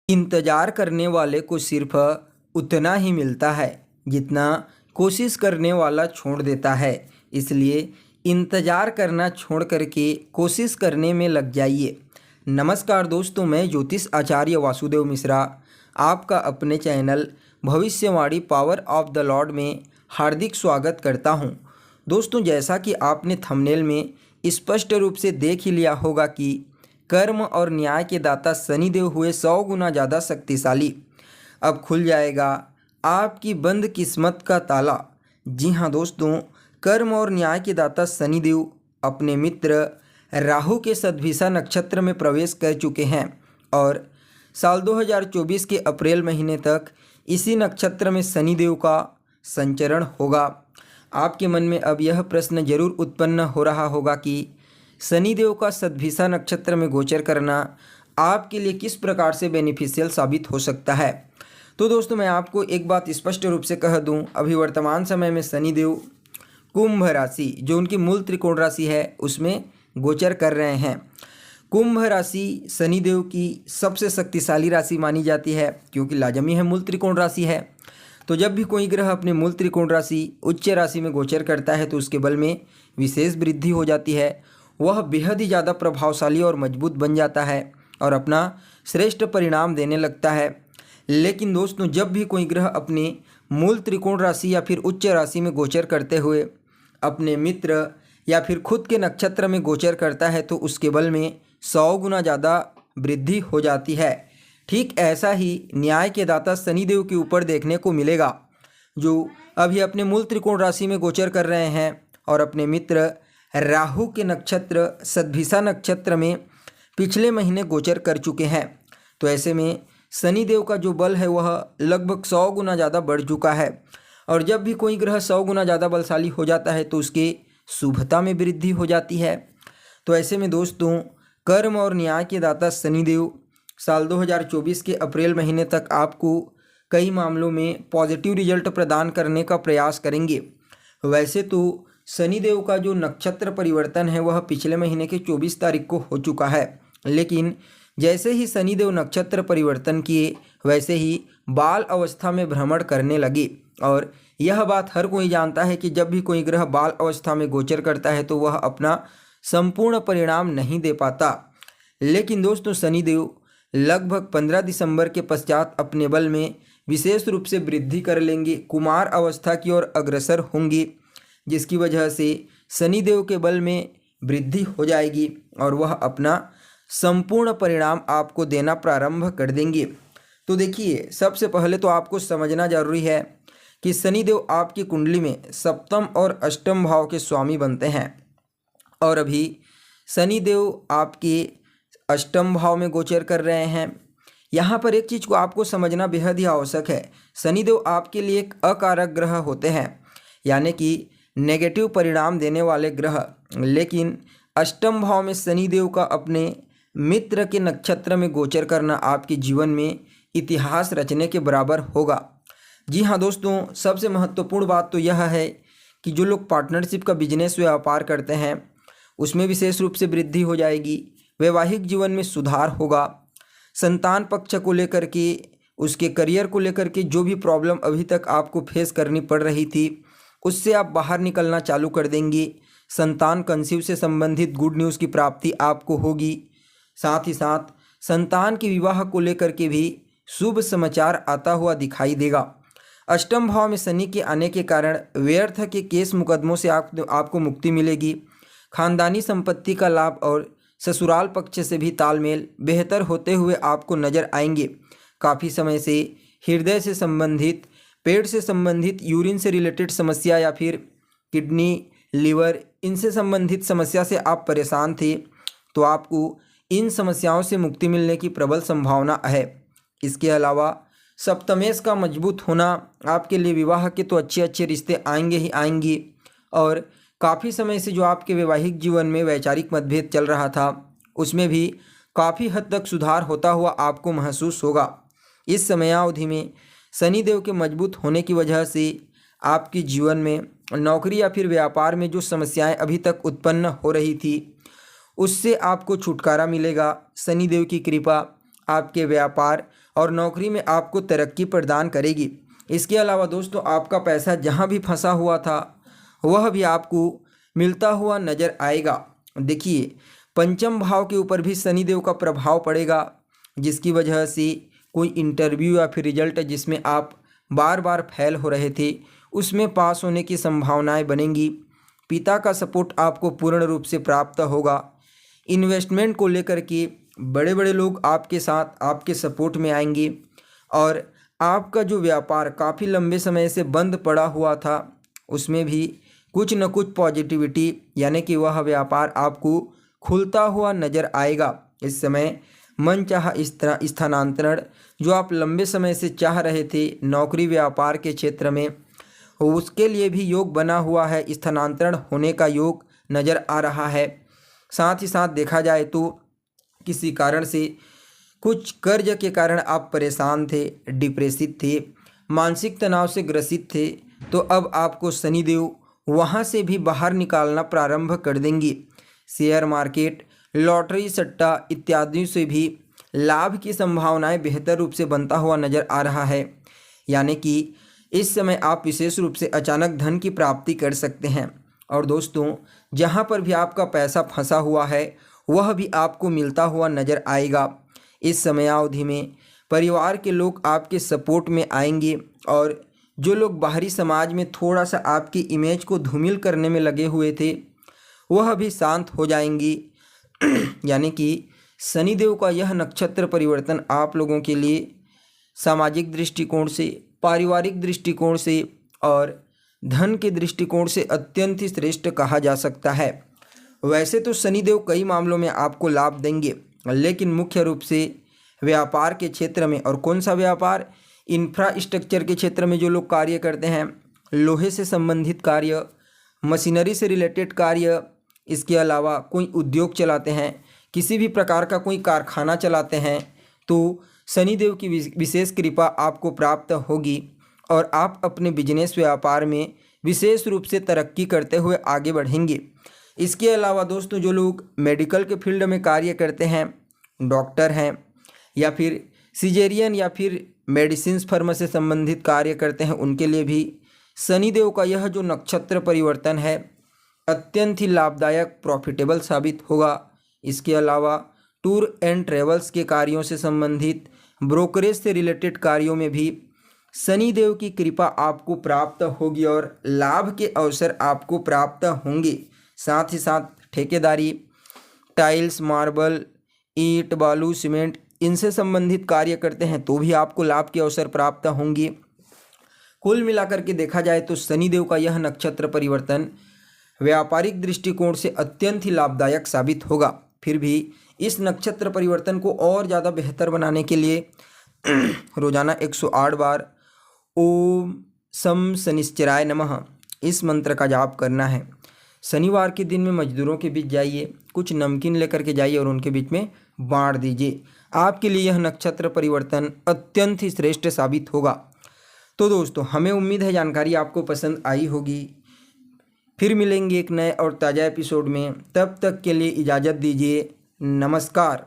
इंतज़ार करने वाले को सिर्फ उतना ही मिलता है जितना कोशिश करने वाला छोड़ देता है। इसलिए इंतज़ार करना छोड़ करके कोशिश करने में लग जाइए। नमस्कार दोस्तों, मैं ज्योतिष आचार्य वासुदेव मिश्रा आपका अपने चैनल भविष्यवाणी पावर ऑफ द लॉर्ड में हार्दिक स्वागत करता हूं। दोस्तों, जैसा कि आपने थंबनेल में स्पष्ट रूप से देख ही लिया होगा कि कर्म और न्याय के दाता शनिदेव हुए 100 गुना ज़्यादा शक्तिशाली। अब खुल जाएगा आपकी बंद किस्मत का ताला। जी हाँ दोस्तों, कर्म और न्याय के दाता शनिदेव अपने मित्र राहु के सद्भिषा नक्षत्र में प्रवेश कर चुके हैं और साल 2024 के अप्रैल महीने तक इसी नक्षत्र में शनिदेव का संचरण होगा। आपके मन में अब यह प्रश्न जरूर उत्पन्न हो रहा होगा कि शनिदेव का सद्भिषा नक्षत्र में गोचर करना आपके लिए किस प्रकार से बेनिफिशियल साबित हो सकता है। तो दोस्तों, मैं आपको एक बात स्पष्ट रूप से कह दूं, अभी वर्तमान समय में शनिदेव कुंभ राशि, जो उनकी मूल त्रिकोण राशि है, उसमें गोचर कर रहे हैं। कुंभ राशि शनिदेव की सबसे शक्तिशाली राशि मानी जाती है, क्योंकि लाजमी है, मूल त्रिकोण राशि है। तो जब भी कोई ग्रह अपने मूल त्रिकोण राशि उच्च राशि में गोचर करता है तो उसके बल में विशेष वृद्धि हो जाती है। वह बेहद ही ज़्यादा प्रभावशाली और मजबूत बन जाता है और अपना श्रेष्ठ परिणाम देने लगता है। लेकिन दोस्तों, जब भी कोई ग्रह अपने मूल त्रिकोण राशि या फिर उच्च राशि में गोचर करते हुए अपने मित्र या फिर खुद के नक्षत्र में गोचर करता है तो उसके बल में 100 गुना ज़्यादा वृद्धि हो जाती है। ठीक ऐसा ही न्याय के दाता शनिदेव के ऊपर देखने को मिलेगा, जो अभी अपने मूल त्रिकोण राशि में गोचर कर रहे हैं और अपने मित्र राहु के नक्षत्र सद्भिषा नक्षत्र में पिछले महीने गोचर कर चुके हैं। तो ऐसे में शनिदेव का जो बल है वह लगभग 100 गुना ज़्यादा बढ़ चुका है और जब भी कोई ग्रह 100 गुना ज़्यादा बलशाली हो जाता है तो उसके शुभता में वृद्धि हो जाती है। तो ऐसे में दोस्तों, कर्म और न्याय के दाता शनिदेव साल 2024 के अप्रैल महीने तक आपको कई मामलों में पॉजिटिव रिजल्ट प्रदान करने का प्रयास करेंगे। वैसे तो शनिदेव का जो नक्षत्र परिवर्तन है वह पिछले महीने के 24 तारीख को हो चुका है, लेकिन जैसे ही शनिदेव नक्षत्र परिवर्तन किए वैसे ही बाल अवस्था में भ्रमण करने लगे। और यह बात हर कोई जानता है कि जब भी कोई ग्रह बाल अवस्था में गोचर करता है तो वह अपना संपूर्ण परिणाम नहीं दे पाता। लेकिन दोस्तों, शनिदेव लगभग 15 दिसंबर के पश्चात अपने बल में विशेष रूप से वृद्धि कर लेंगे, कुमार अवस्था की ओर अग्रसर होंगे, जिसकी वजह से शनिदेव के बल में वृद्धि हो जाएगी और वह अपना संपूर्ण परिणाम आपको देना प्रारंभ कर देंगे। तो देखिए, सबसे पहले तो आपको समझना जरूरी है कि शनिदेव आपकी कुंडली में सप्तम और अष्टम भाव के स्वामी बनते हैं और अभी शनिदेव आपके अष्टम भाव में गोचर कर रहे हैं। यहाँ पर एक चीज़ को आपको समझना बेहद ही आवश्यक है। शनिदेव आपके लिए एक अकारक ग्रह होते हैं, यानी कि नेगेटिव परिणाम देने वाले ग्रह, लेकिन अष्टम भाव में शनिदेव का अपने मित्र के नक्षत्र में गोचर करना आपके जीवन में इतिहास रचने के बराबर होगा। जी हाँ दोस्तों, सबसे महत्वपूर्ण बात तो यह है कि जो लोग पार्टनरशिप का बिजनेस व्यापार करते हैं उसमें विशेष रूप से वृद्धि हो जाएगी, वैवाहिक जीवन में सुधार होगा, संतान पक्ष को लेकर के, उसके करियर को लेकर के जो भी प्रॉब्लम अभी तक आपको फेस करनी पड़ रही थी उससे आप बाहर निकलना चालू कर देंगे। संतान कंसीव से संबंधित गुड न्यूज़ की प्राप्ति आपको होगी। साथ ही साथ संतान के विवाह को लेकर के भी शुभ समाचार आता हुआ दिखाई देगा। अष्टम भाव में शनि के आने के कारण व्यर्थ के केस मुकदमों से आपको मुक्ति मिलेगी। खानदानी संपत्ति का लाभ और ससुराल पक्ष से भी तालमेल बेहतर होते हुए आपको नजर आएंगे। काफ़ी समय से हृदय से संबंधित, पेट से संबंधित, यूरिन से रिलेटेड समस्या या फिर किडनी, लीवर, इनसे संबंधित समस्या से आप परेशान थे तो आपको इन समस्याओं से मुक्ति मिलने की प्रबल संभावना है। इसके अलावा सप्तमेश का मजबूत होना आपके लिए विवाह के तो अच्छे अच्छे रिश्ते आएंगे ही आएंगे और काफ़ी समय से जो आपके वैवाहिक जीवन में वैचारिक मतभेद चल रहा था उसमें भी काफ़ी हद तक सुधार होता हुआ आपको महसूस होगा। इस समयावधि में शनिदेव के मजबूत होने की वजह से आपके जीवन में नौकरी या फिर व्यापार में जो समस्याएं अभी तक उत्पन्न हो रही थी उससे आपको छुटकारा मिलेगा। शनिदेव की कृपा आपके व्यापार और नौकरी में आपको तरक्की प्रदान करेगी। इसके अलावा दोस्तों आपका पैसा जहाँ भी फंसा हुआ था वह भी आपको मिलता हुआ नजर आएगा। देखिए पंचम भाव के ऊपर भी शनिदेव का प्रभाव पड़ेगा, जिसकी वजह से कोई इंटरव्यू या फिर रिजल्ट जिसमें आप बार बार फेल हो रहे थे उसमें पास होने की संभावनाएं बनेंगी। पिता का सपोर्ट आपको पूर्ण रूप से प्राप्त होगा। इन्वेस्टमेंट को लेकर के बड़े बड़े लोग आपके साथ आपके सपोर्ट में आएंगे और आपका जो व्यापार काफ़ी लंबे समय से बंद पड़ा हुआ था उसमें भी कुछ न कुछ पॉजिटिविटी यानी कि वह व्यापार आपको खुलता हुआ नज़र आएगा। इस समय मनचाहा इस तरह स्थानांतरण जो आप लंबे समय से चाह रहे थे नौकरी व्यापार के क्षेत्र में, उसके लिए भी योग बना हुआ है। स्थानांतरण होने का योग नज़र आ रहा है। साथ ही साथ देखा जाए तो किसी कारण से कुछ कर्ज के कारण आप परेशान थे, डिप्रेसिव थे, मानसिक तनाव से ग्रसित थे, तो अब आपको शनिदेव वहाँ से भी बाहर निकालना प्रारंभ कर देंगे। शेयर मार्केट, लॉटरी, सट्टा इत्यादि से भी लाभ की संभावनाएं बेहतर रूप से बनता हुआ नजर आ रहा है। यानी कि इस समय आप विशेष रूप से अचानक धन की प्राप्ति कर सकते हैं। और दोस्तों जहां पर भी आपका पैसा फंसा हुआ है वह भी आपको मिलता हुआ नजर आएगा। इस समयावधि में परिवार के लोग आपके सपोर्ट में आएंगे और जो लोग बाहरी समाज में थोड़ा सा आपकी इमेज को धूमिल करने में लगे हुए थे वह भी शांत हो जाएंगी। यानी कि शनिदेव का यह नक्षत्र परिवर्तन आप लोगों के लिए सामाजिक दृष्टिकोण से, पारिवारिक दृष्टिकोण से और धन के दृष्टिकोण से अत्यंत ही श्रेष्ठ कहा जा सकता है। वैसे तो शनिदेव कई मामलों में आपको लाभ देंगे, लेकिन मुख्य रूप से व्यापार के क्षेत्र में, और कौन सा व्यापार, इंफ्रास्ट्रक्चर के क्षेत्र में जो लोग कार्य करते हैं, लोहे से संबंधित कार्य, मशीनरी से रिलेटेड कार्य, इसके अलावा कोई उद्योग चलाते हैं, किसी भी प्रकार का कोई कारखाना चलाते हैं, तो शनिदेव की विशेष कृपा आपको प्राप्त होगी और आप अपने बिजनेस व्यापार में विशेष रूप से तरक्की करते हुए आगे बढ़ेंगे। इसके अलावा दोस्तों जो लोग मेडिकल के फील्ड में कार्य करते हैं, डॉक्टर हैं या फिर सिजेरियन या फिर मेडिसिन फर्म से संबंधित कार्य करते हैं, उनके लिए भी शनिदेव का यह जो नक्षत्र परिवर्तन है अत्यंत ही लाभदायक, प्रॉफिटेबल साबित होगा। इसके अलावा टूर एंड ट्रेवल्स के कार्यों से संबंधित, ब्रोकरेज से रिलेटेड कार्यों में भी शनिदेव की कृपा आपको प्राप्त होगी और लाभ के अवसर आपको प्राप्त होंगे। साथ ही साथ ठेकेदारी, टाइल्स, मार्बल, ईंट, बालू, सीमेंट, इनसे संबंधित कार्य करते हैं तो भी आपको लाभ के अवसर प्राप्त होंगे। कुल मिलाकर के देखा जाए तो शनिदेव का यह नक्षत्र परिवर्तन व्यापारिक दृष्टिकोण से अत्यंत ही लाभदायक साबित होगा। फिर भी इस नक्षत्र परिवर्तन को और ज़्यादा बेहतर बनाने के लिए रोजाना 108 बार ओम सम शनिश्चराय नमः इस मंत्र का जाप करना है। शनिवार के दिन में मजदूरों के बीच जाइए, कुछ नमकीन लेकर के जाइए और उनके बीच में बांट दीजिए। आपके लिए यह नक्षत्र परिवर्तन अत्यंत ही श्रेष्ठ साबित होगा। तो दोस्तों हमें उम्मीद है जानकारी आपको पसंद आई होगी। फिर मिलेंगे एक नए और ताज़ा एपिसोड में, तब तक के लिए इजाज़त दीजिए। नमस्कार।